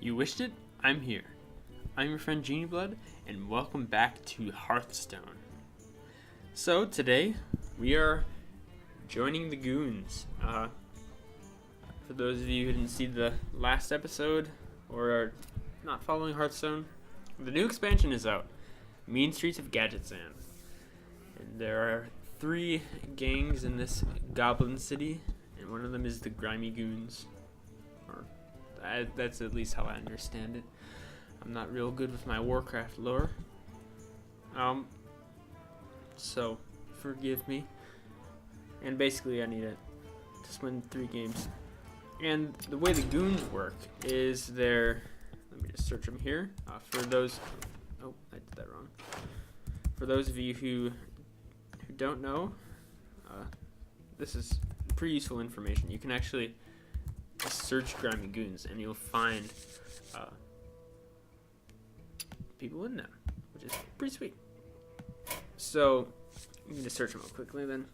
You wished it? I'm here. I'm your friend Genie Blood, and welcome back to Hearthstone. So today, we are joining the Goons. For those of you who didn't see the last episode, or are not following Hearthstone, the new expansion is out, Mean Streets of Gadgetzan. And there are 3 gangs in this goblin city, and one of them is the Grimy Goons. That's at least how I understand it. I'm not real good with my Warcraft lore. So forgive me. And basically I need to just win 3 games. And the way the Goons work is let me just search them here. For those, oh, I did that wrong. For those of you who don't know, this is pretty useful information. You can actually search Grimy Goons and you'll find people in them, which is pretty sweet. So you can just search them up quickly then.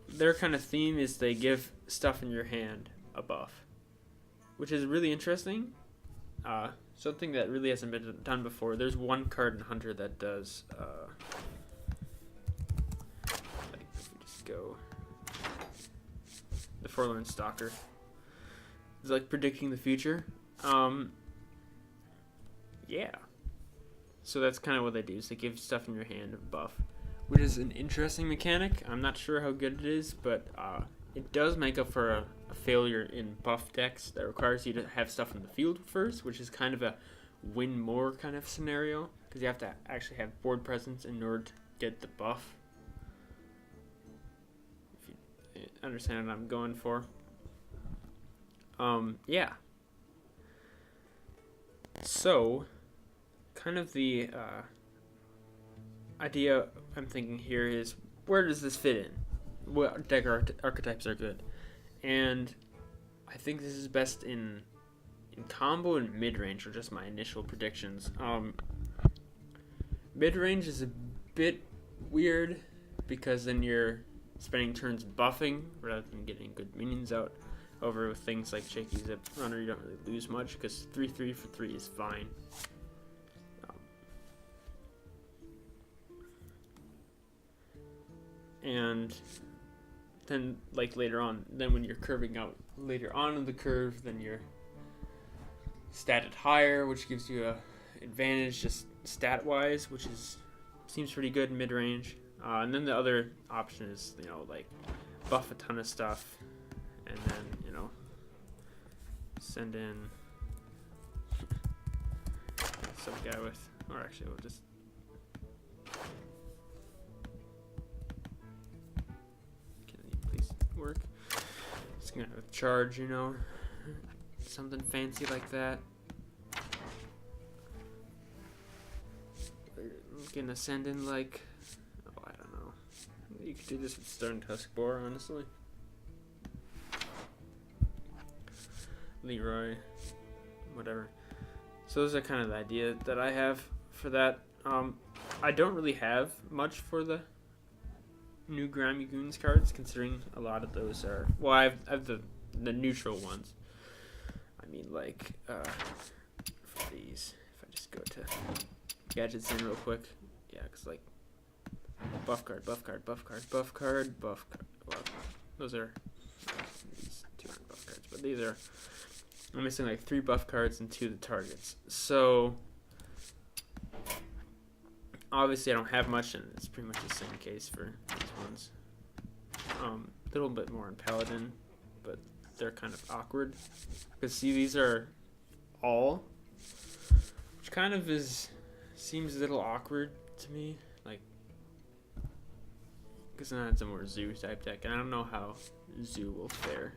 Their kind of theme is they give stuff in your hand a buff, which is really interesting. Something that really hasn't been done before. There's one card in Hunter that does like if we just go the Forlorn Stalker. It's like predicting the future. Yeah. So that's kind of what they do, is they give stuff in your hand a buff, which is an interesting mechanic. I'm not sure how good it is, but it does make up for a failure in buff decks that requires you to have stuff in the field first, which is kind of a win more kind of scenario, because you have to actually have board presence in order to get the buff. Understand what I'm going for. Yeah. So, kind of the idea I'm thinking here is, where does this fit in? What deck archetypes are good? And I think this is best in combo and mid-range, are just my initial predictions. Mid-range is a bit weird, because then you're spending turns buffing rather than getting good minions out. Over with things like Shaky Zip Runner, you don't really lose much, because 3/3 for 3 is fine. And then, like later on, then when you're curving out later on in the curve, then you're statted higher, which gives you a advantage just stat-wise, which seems pretty good in mid-range. And then the other option is, like buff a ton of stuff, and then, send in some guy with, or actually we'll just, can you please work? Just gonna have a charge, something fancy like that. We're gonna send in like, I don't know. You could do this with Stone Tuskboar, honestly. Leroy, whatever. So those are kind of the idea that I have for that. I don't really have much for the new Grimy Goons cards, considering a lot of those are, well, I have the neutral ones. I mean, like, for these, if I just go to Gadgetzan real quick, yeah, because, like, buff card, buff card, buff card, buff card, buff card. Well, those are, these 2 aren't buff cards, but these are, I'm missing like 3 buff cards and 2 of the targets. So, obviously I don't have much, and it's pretty much the same case for these ones. A little bit more in Paladin, but they're kind of awkward. Because see, these are all, which kind of seems a little awkward to me. Like, because then it's a more zoo type deck, and I don't know how zoo will fare.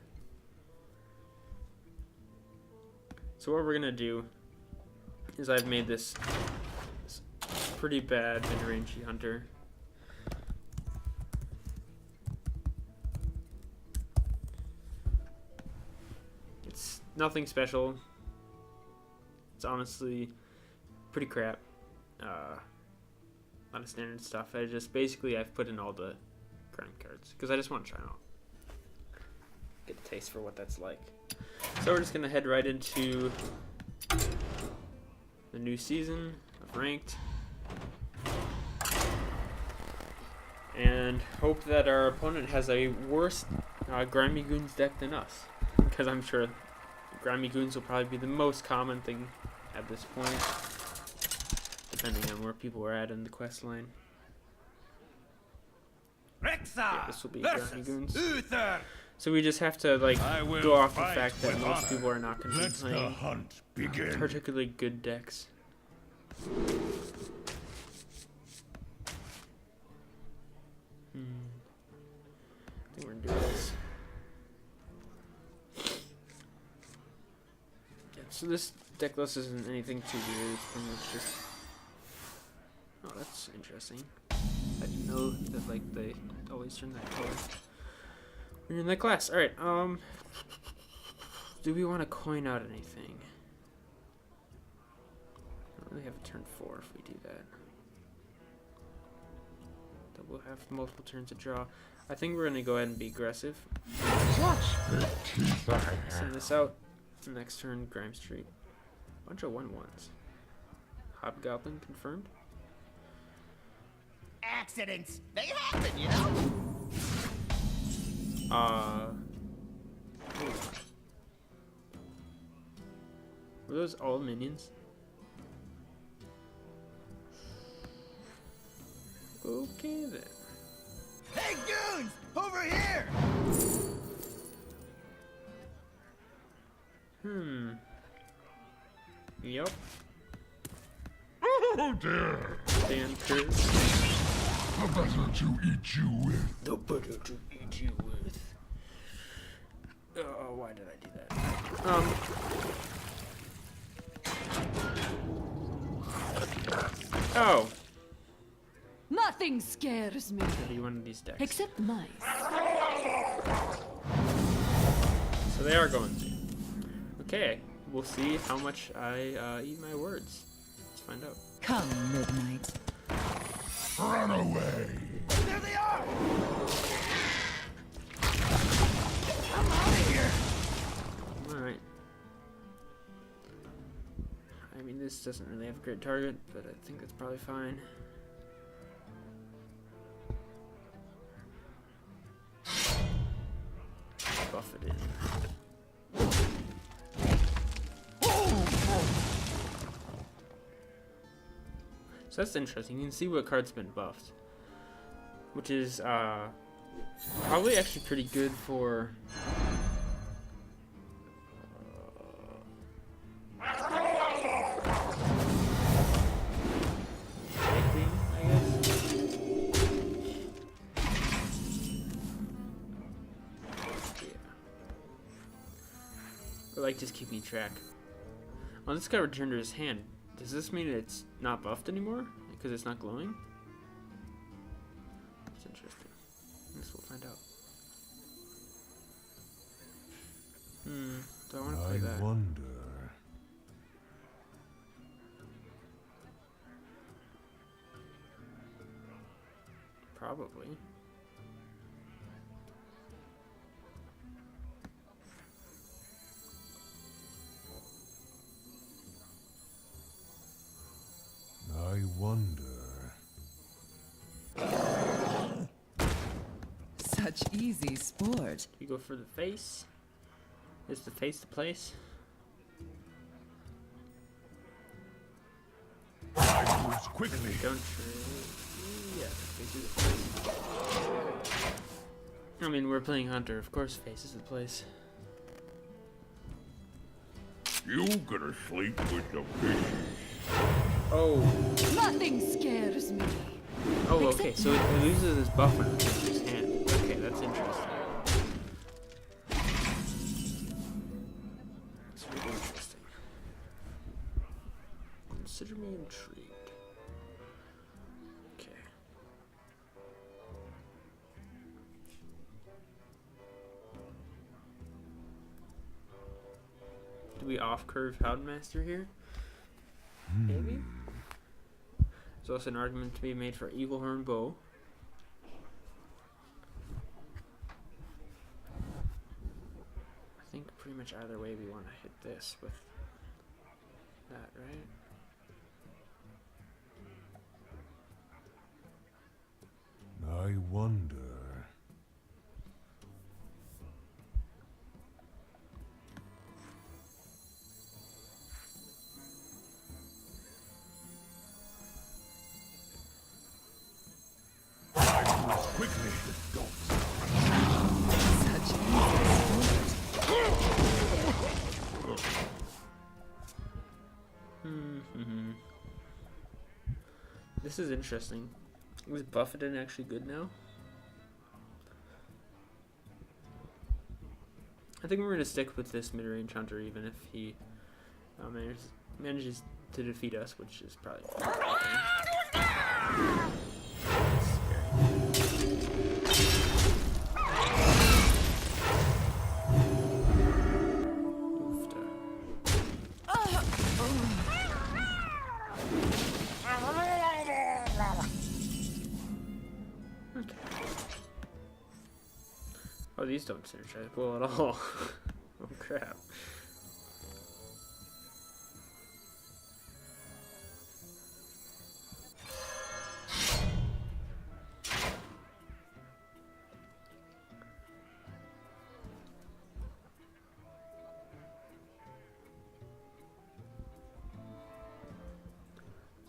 So what we're gonna do is, I've made this pretty bad mid-rangey hunter. It's nothing special. It's honestly pretty crap. A lot of standard stuff. I've put in all the crime cards because I just want to try out, get a taste for what that's like. So we're just gonna head right into the new season of Ranked. And hope that our opponent has a worse Grimy Goons deck than us. Because I'm sure Grimy Goons will probably be the most common thing at this point. Depending on where people are at in the quest line. Yeah, this will be Grimy Goons. So we just have to like go off the fact that most people are not going to be playing particularly good decks. I think we're gonna do this. Yeah, so this deck list isn't anything too weird. It's pretty much just. Oh, that's interesting. I didn't know that like they always turn that color when you're in that class. All right. Do we want to coin out anything? I don't really have a turn 4 if we do that. That we'll have multiple turns to draw. I think we're gonna go ahead and be aggressive. Send this out. Next turn, Grime Street. Bunch of 1/1s. Hobgoblin confirmed. Accidents, they happen, you know. Were those all minions? Okay then. Hey, Goons, over here. Yep. Oh dear. Dan Curtis. The better to eat you with. The better to eat you with. Oh, why did I do that? Oh. Nothing scares me. Maybe one of these decks. Except mice. So they are going to. Okay, we'll see how much I eat my words. Let's find out. Come, midnight. Run away. There they are. I'm out of here. Alright. I mean, this doesn't really have a great target, but I think that's probably fine. Buff it in. So that's interesting. You can see what card's been buffed, which is probably actually pretty good for anything, I guess. Yeah. But like just keeping track. Oh, this guy returned to his hand. Does this mean it's not buffed anymore? Because it's not glowing? That's interesting. I guess we'll find out. Do I want to play that? I wonder. Probably. I wonder. Such easy sport. You go for the face. Is the face the place? I moves quickly. Don't yeah, face is the place. I mean, we're playing Hunter. Of course, face is the place. You gonna sleep with the fish? Oh. Nothing scares me. Oh, okay. So it loses its buff when it hits his hand. Okay, that's interesting. That's really interesting. Consider me intrigued. Okay. Do we off-curve Houndmaster here? Maybe? There's also an argument to be made for Eaglehorn Bow. think pretty much either way we want to hit this with that, right? I wonder. Quickly. Such easy sport. This is interesting. Is Buffetin actually good now? I think we're gonna stick with this mid-range hunter, even if he manages to defeat us, which is probably. Oh, these don't synergize well at all. Oh crap.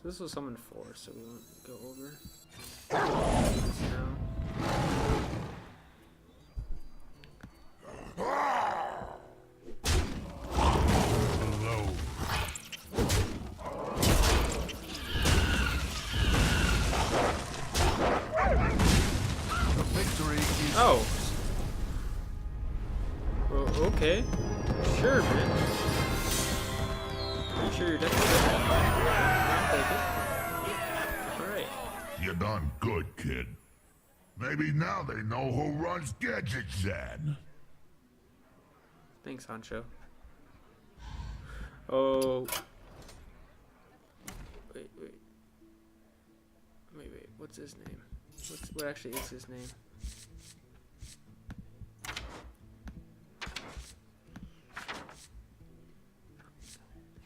So this was summon 4, so we won't go over this now. Oh. Well, okay. Sure, man. I'm sure you're definitely I'll take it. Alright. You done good, kid. Maybe now they know who runs Gadgetzan. Thanks, Honcho. Oh. Wait. What's his name? What actually is his name?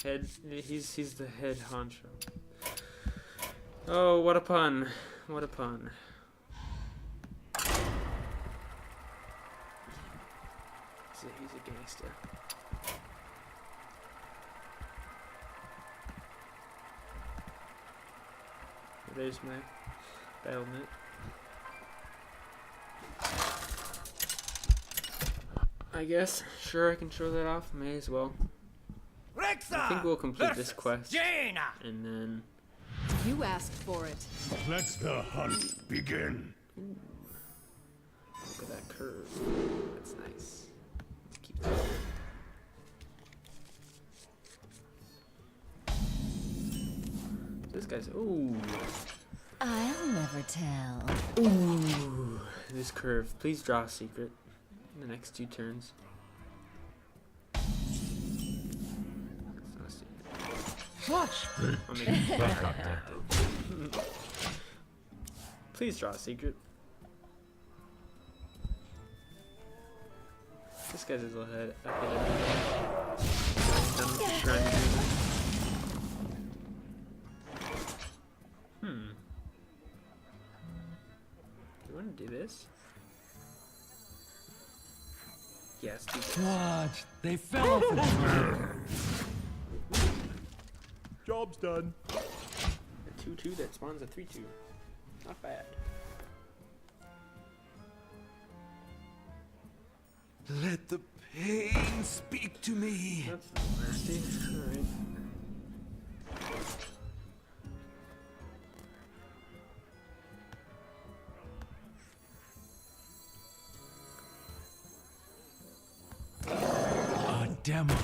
He's the head honcho. Oh, what a pun. What a pun. He's a gangster. There's my battlement. I guess. Sure, I can show that off. May as well. I think we'll complete this quest. And then... You asked for it. Let the hunt begin. Ooh. Look at that curve. That's nice. Let's keep that. This guy's... Ooh. I'll never tell. Ooh. This curve. Please draw a secret in the next 2 turns. Watch the I'll make it back up there. Please draw a secret. This guy's a little head ahead of me. Do you want to do this? Yes, do this. Watch, they fell off the Job's done. A 2/2 that spawns a 3/2. Not bad. Let the pain speak to me. That's not nasty. Alright. A demo.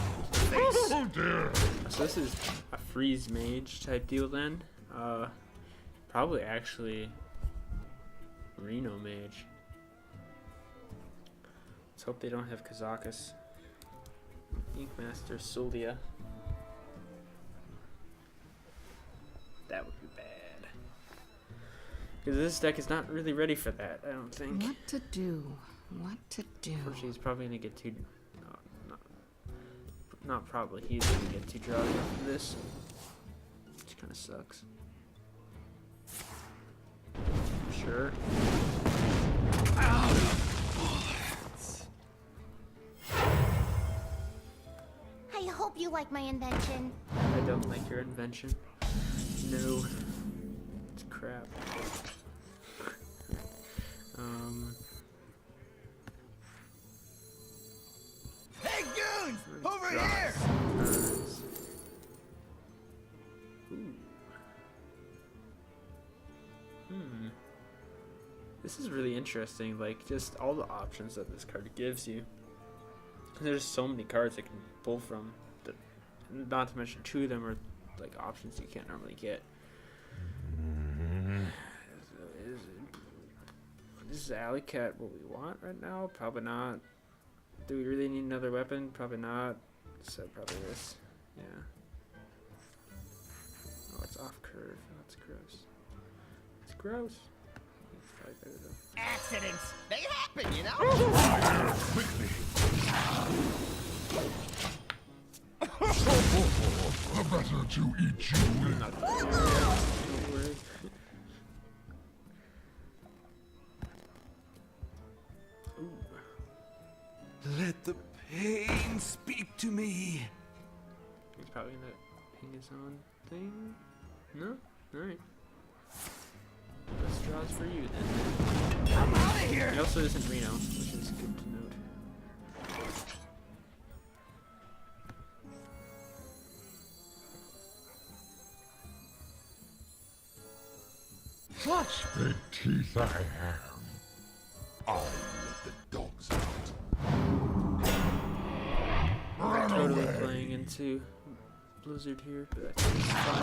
Oh dear. So this is a freeze mage type deal then. Probably actually Reno mage. Let's hope they don't have Kazakus. Inkmaster Suldia. That would be bad. Because this deck is not really ready for that, I don't think. What to do? What to do? Unfortunately, he's probably going to get 2 Not probably. He's gonna get 2 draws after this, which kind of sucks. Sure. Out of bullets. I hope you like my invention. I don't like your invention. No. It's crap. Hey, Goons! Over Draws. here! Turns. Ooh. This is really interesting, like, just all the options that this card gives you. There's so many cards I can pull from, that, not to mention 2 of them are, like, options you can't normally get. Is Alley Cat what we want right now? Probably not. Do we really need another weapon? Probably not. So probably this. Yeah. Oh, it's off curve. Oh, that's gross. It's gross. It's probably better though. Accidents! They happen, you know? Quickly. Better to eat you. Not don't worry. Let the pain speak to me. He's probably gonna ping his own thing. No? Alright. Less draws for you then. I'm out of here! He also isn't Reno, which is good to note. Such big teeth I have. I'll let the dogs out. Run Totally away. playing into Blizzard here, but I think it's fine.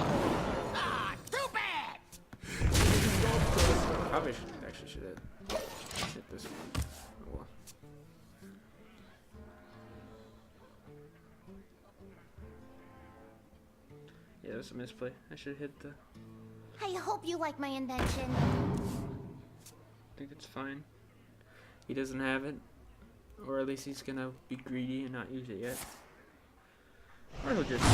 Ah, too bad! Probably should have hit this one. Oh well. Yeah, that was a misplay. I should have hit the. I hope you like my invention. I think it's fine. He doesn't have it, or at least he's gonna be greedy and not use it yet. Or he'll just. I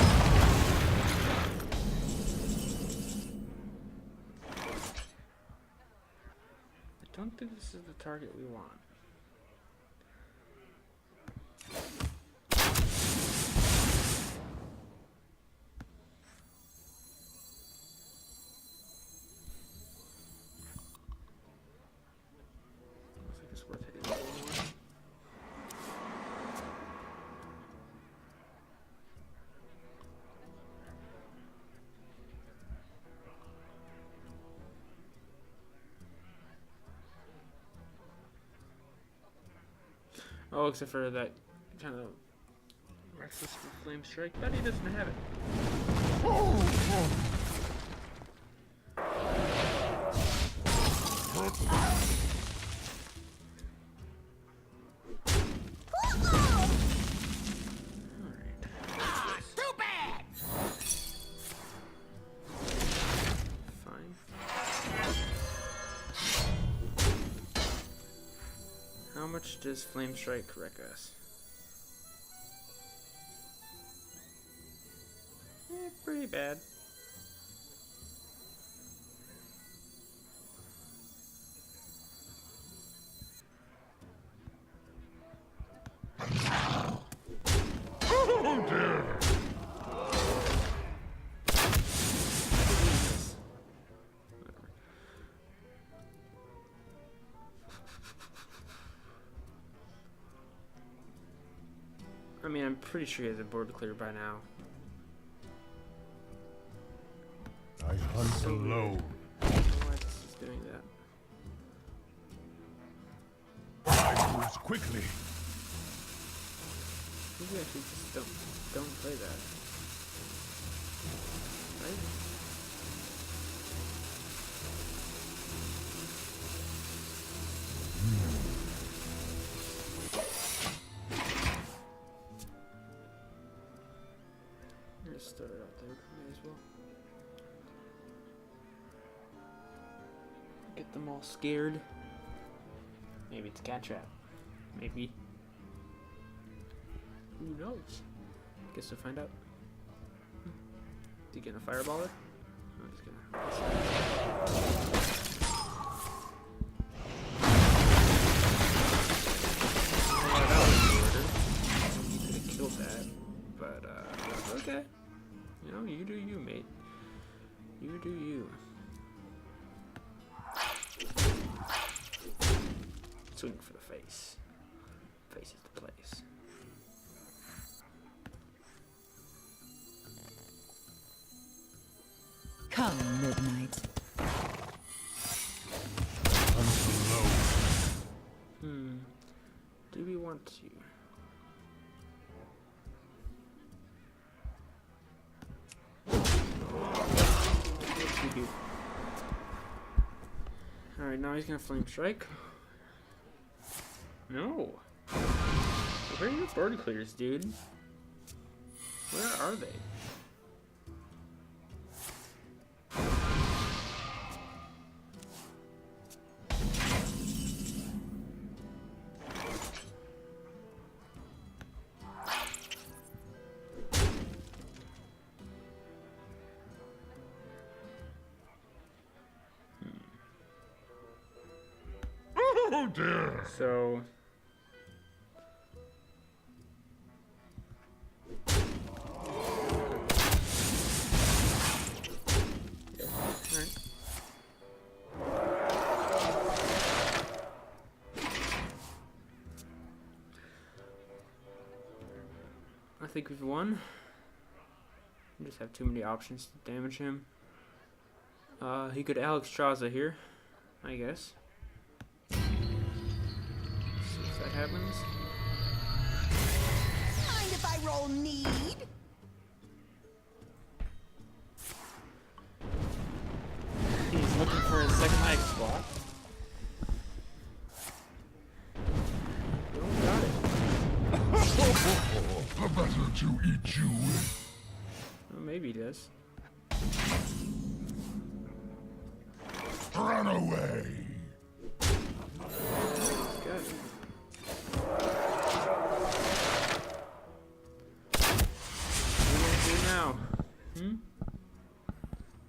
don't think this is the target we want. I think it's worth hitting a little more. Oh, except for that kind of reckless flame strike. But he doesn't have it. Alright. Ah, too bad! Fine. How much does Flame Strike wreck us? Pretty bad. Oh dear. I mean, I'm pretty sure he has a board clear by now. I hunt So alone. I don't know why this is doing that. I moves quickly. Maybe I should just don't play that. Right? I'm gonna start it out there. May as well. Get them all scared. Maybe it's a cat trap. Maybe. Who knows? Guess we'll find out. Is he gonna fireball it? I'm just gonna. Yeah, that was order. You could have killed that, but okay. You know, you do you, mate. You do you. Swing for the face. Face is the place. Come, midnight. Do we want to? Yes, we do. Alright, now he's gonna flame strike. No. Where are your bird clears, dude? Where are they? Oh dear. So. Yeah, alright. I think we've won. We just have too many options to damage him. He could Alex Straza here, I guess. See if that happens. Mind if I roll need? He's looking for his second high spot. Don't got it. The better to eat you with. Well, maybe he does. Run away. Got it. What are we gonna do now?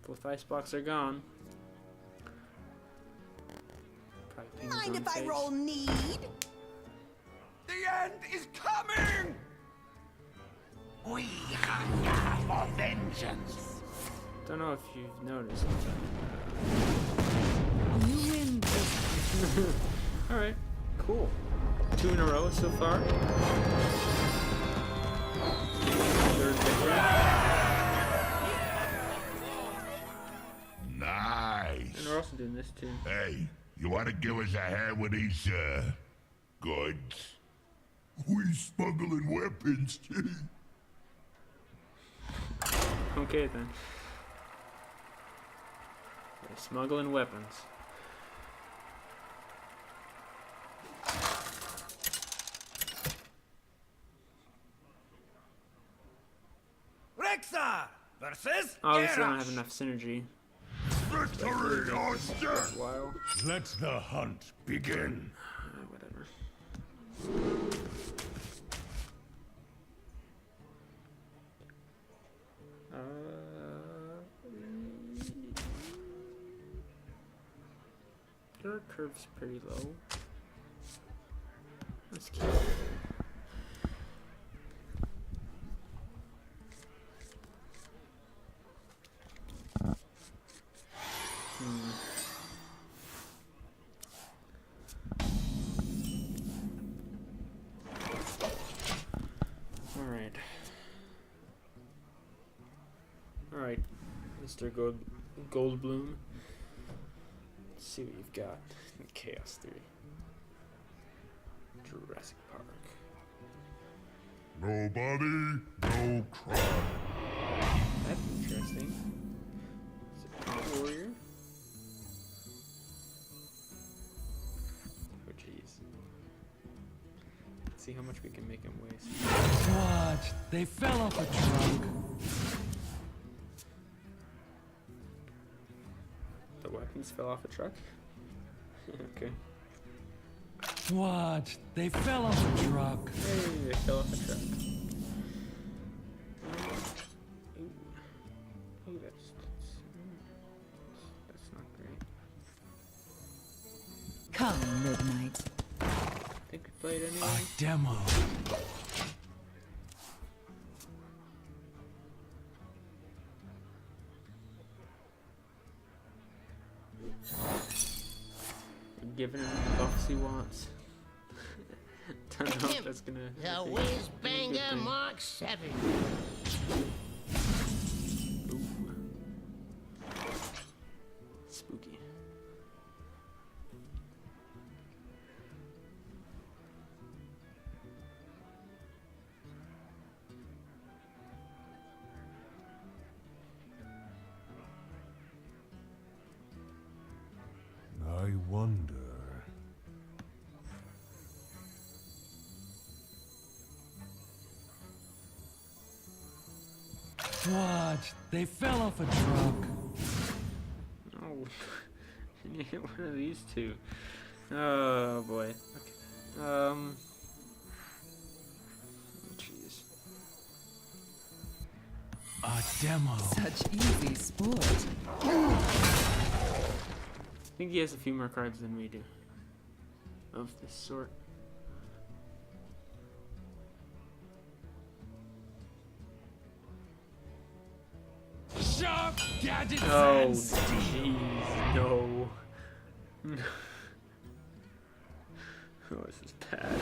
Both icebox are gone. Probably ping his Mind own if I face. roll need? The end is coming! We hunger for vengeance. Don't know if you've noticed. You win this time. Alright, cool. 2 in a row so far. Third victory. Nice. And we're also doing this too. Hey, you want to give us a hand with these, goods? We smuggling weapons, too. Okay then. They're smuggling weapons. Rexa versus Obviously, I don't have enough synergy. Victory or death! While. Let the hunt begin. Whatever. Your curve's pretty low. Let's keep it. Alright, Mr. Goldblum. Let's see what you've got in Chaos 3. Jurassic Park. Nobody, no crime. That's interesting. Is it Punk Warrior? Oh jeez. Let's see how much we can make him waste. What? They fell off a truck. The weapons fell off a truck? Okay. What? They fell off a truck. Hey, they fell off a truck. played anyway. A demo. Giving him the buffs he wants. Don't know if that's gonna. The whiz banger Mark 7. Ooh. Spooky. I wonder. Watch, they fell off a truck. Oh, and you hit one of these two. Oh boy. Okay. Jeez. A demo. Such easy sport. I think he has a few more cards than we do. Of this sort. Sharp Gadgetzan Oh, steel. jeez, no. Oh, this is bad.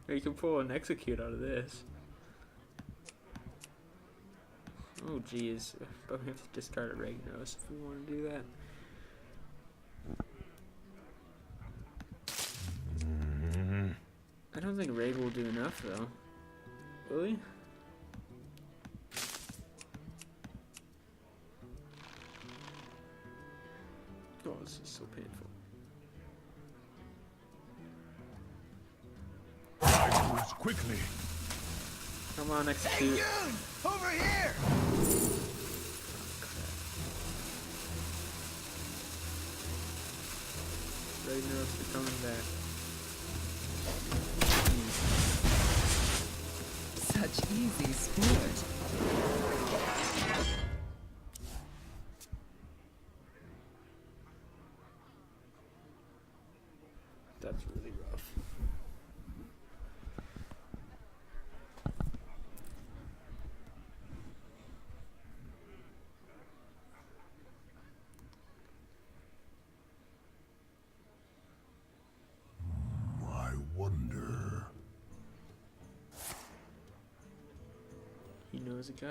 We can pull an execute out of this. Oh jeez, but we have to discard a Ragnos if we want to do that. I don't think Rag will do enough though. Really? Oh, this is so painful. I moves quickly. Come on, execute. Over here! Ragnos are coming back. Such easy sport. That's really rough. I wonder. He knows a guy.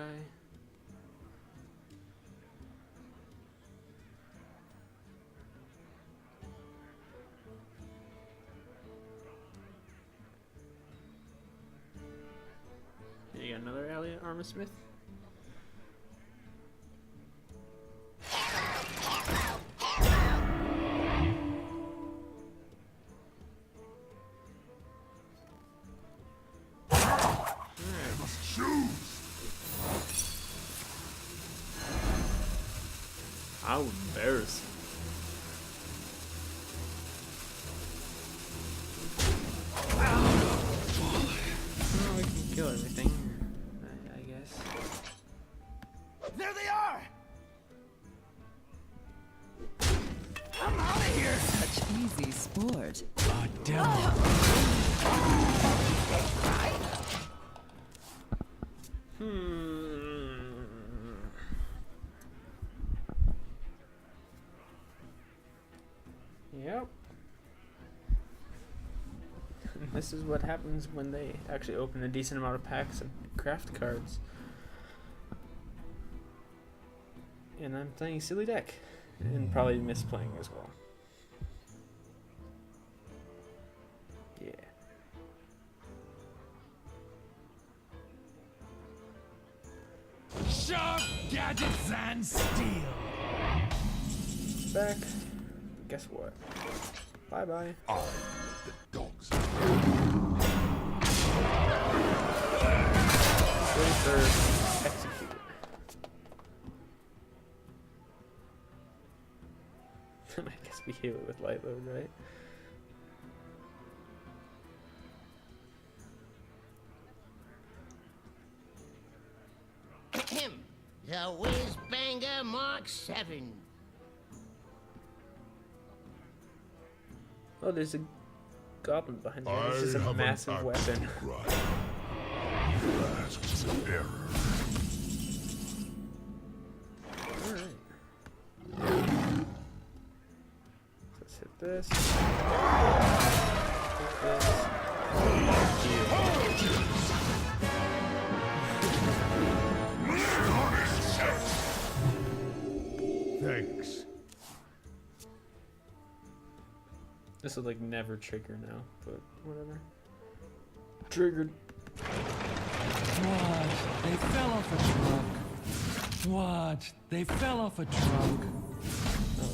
You got another Elliot Armorsmith? How embarrassing. Well, we can kill everything, I guess. There they are! I'm out of here! Such easy sport. A demo. Yep. This is what happens when they actually open a decent amount of packs and craft cards. And I'm playing a silly deck. And probably misplaying as well. Yeah. Sharp Gadgetzan steel. Back. Guess what? Bye bye. I, the dogs. Ready for execute. I guess we heal it with light load, right? The Whiz Banger Mark 7. Oh, there's a goblin behind there. I This is a have massive an weapon. Right. That's an error. Alright. Let's hit this. Hit this. Thanks. This would like never trigger now, but whatever. Triggered. What? They fell off a truck. What? They fell off a truck. Oh.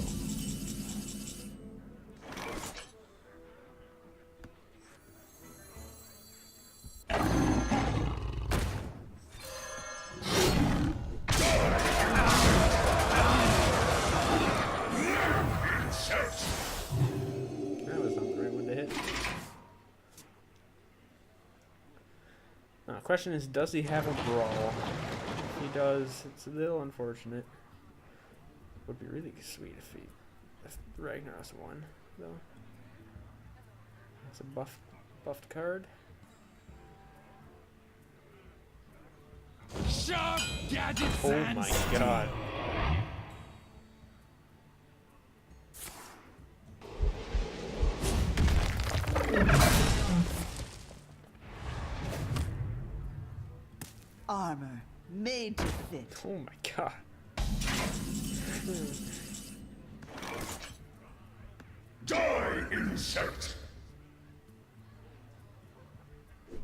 That was not the right one to hit. Question is, does he have a brawl? If he does, it's a little unfortunate. Would be really sweet if Ragnaros won, though. That's a buffed card. Sharp gadgets Oh and my steel. god. Armor made to fit. Oh my god. Die, insect!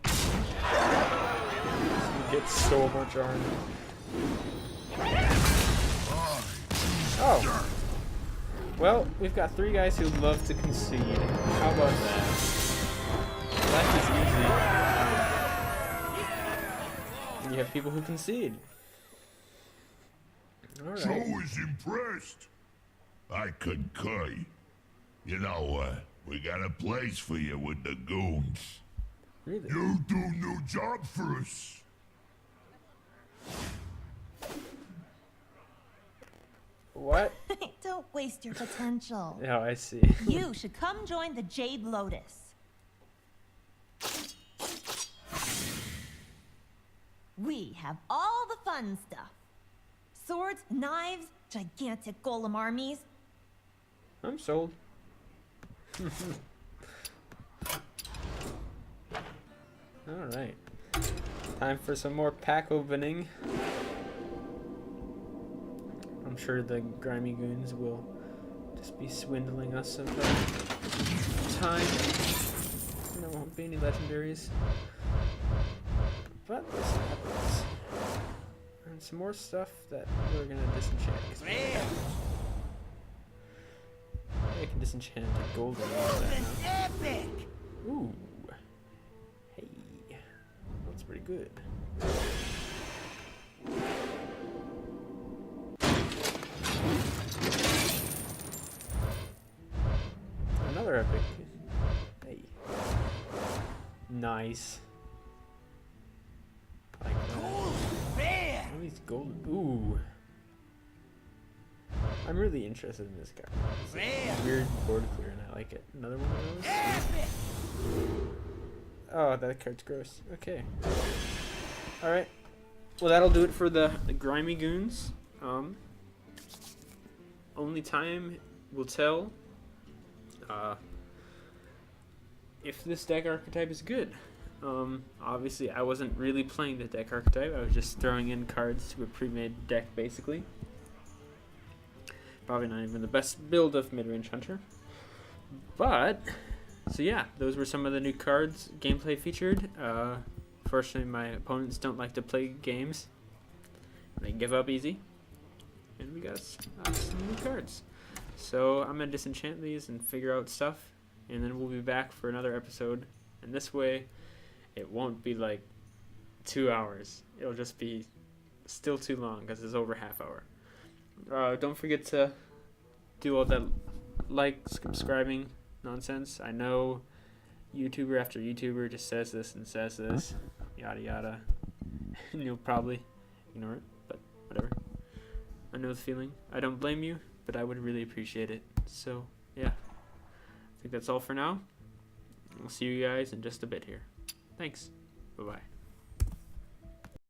You get so much armor. Oh. Well, we've got 3 guys who love to concede. How about that? Life is easy. And you have people who concede. Alright. Joe is impressed. I concur. You know, we got a place for you with the Goons. Really? You do new job for us. What? Don't waste your potential. Oh, I see. You should come join the Jade Lotus. We have all the fun stuff. Swords, knives, gigantic golem armies. I'm sold. Alright. Time for some more pack opening. I'm sure the grimy goons will just be swindling us of time. And there won't be any legendaries. But this happens. And some more stuff that we're gonna disenchant. 'Cause I can disenchant a golden one now. Epic! Ooh. Hey. That's pretty good. Another epic. Hey. Nice. Like that. Man! Oh, he's golden. Ooh. I'm really interested in this guy. It's Man! a weird board clear and I like it. Another one of those? Epic! Oh, that card's gross. Okay. Alright. Well, that'll do it for the grimy goons. Only time will tell if this deck archetype is good. Obviously, I wasn't really playing the deck archetype. I was just throwing in cards to a pre-made deck, basically. Probably not even the best build of Midrange Hunter. But, so yeah, those were some of the new cards gameplay featured. Fortunately, my opponents don't like to play games. They give up easy. And we got some new cards. So I'm going to disenchant these and figure out stuff. And then we'll be back for another episode. And this way, it won't be like 2 hours. It'll just be still too long because it's over half hour. Don't forget to do all that like subscribing nonsense. I know YouTuber after YouTuber just says this and says this, yada yada, and you'll probably ignore it, but whatever. I know the feeling. I don't blame you, but I would really appreciate it. So yeah, I think that's all for now. I'll see you guys in just a bit here. Thanks. Bye bye.